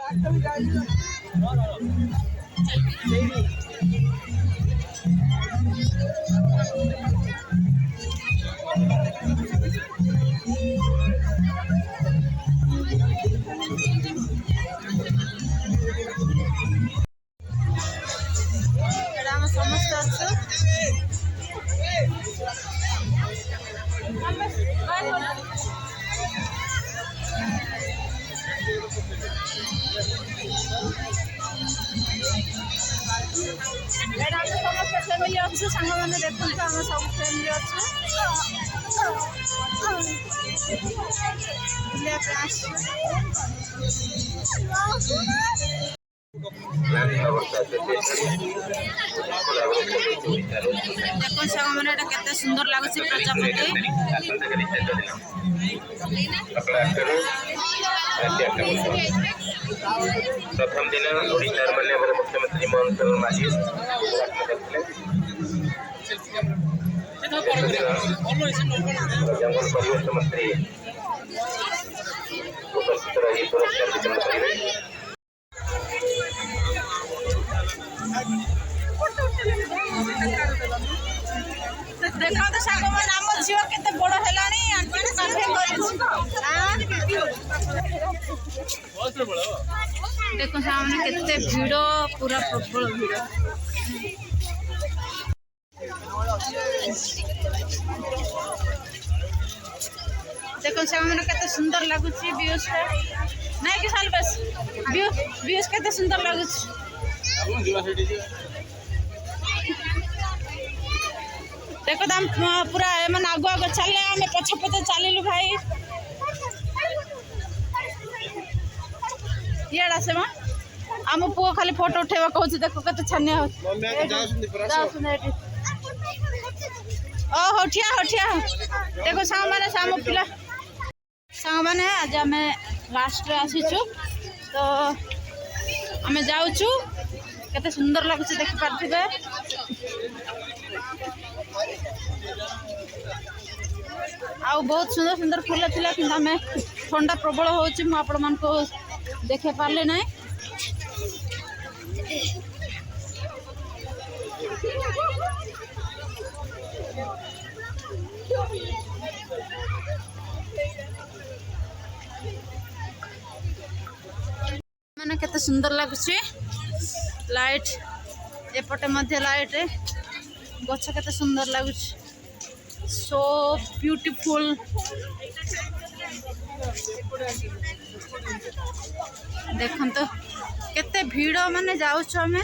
समस्त समस्त फैमिली अच्छे सांग मैंने देखो आम सब फैमिली अच्छे देखो सांग मैंने केते सुंदर लगुच प्रजापति प्रथम दिन ओडिशार माननीय मुख्यमंत्री मनोहर चरण माझी जंगल परिवेश मंत्री उपस्थित रही पुरस्कार वितरण करेंगे। देखा तो साग मन आम झील केते बड़ हेलानी आंटी काठे देखो सामने केते भीड़ पूरा प्रबल भीड़ देखो सामने केते सुंदर लागुची व्यूज नहीं कि साल बस व्यूज केते सुंदर लागुची देखो दाम पूरा मन आगु आगु चले आम पछ पछ चलू भाई ये से आम पुओ खाली फोटो उठेवा कहूँ देखो कत छानिया हो ठिया देखो सांग मैंने साम पिला सांग मैंने आज आम लास्ट आसीचु तो आम जाऊँ केते सुंदर लगुच देखि पार्थिबे आउ बहुत सुंदर सुंदर फूल थिला कि आम ठंडा प्रबल होची मु आपण मान को देखे पारले ना मैंने केते सुंदर लगुची लाइट एपटे मध्य लाइट गछ केते सुंदर लगुची सो ब्यूटीफुल देखन तो केते भीड़ माने जाउछ हमें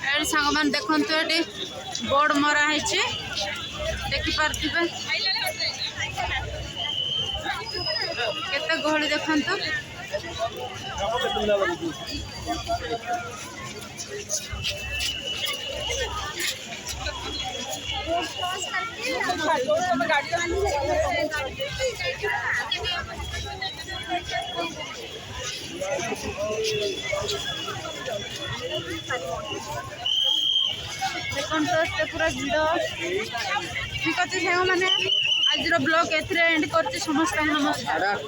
एड सांग मान देखन तो एटी बोर्ड मरा हैछि देखि पारथिबे केते गहली देखन तो देखन तो पूरा भिड़ ठीक अच्छे मैंने आज ब्लॉग एंड कर समस्त नमस्कार।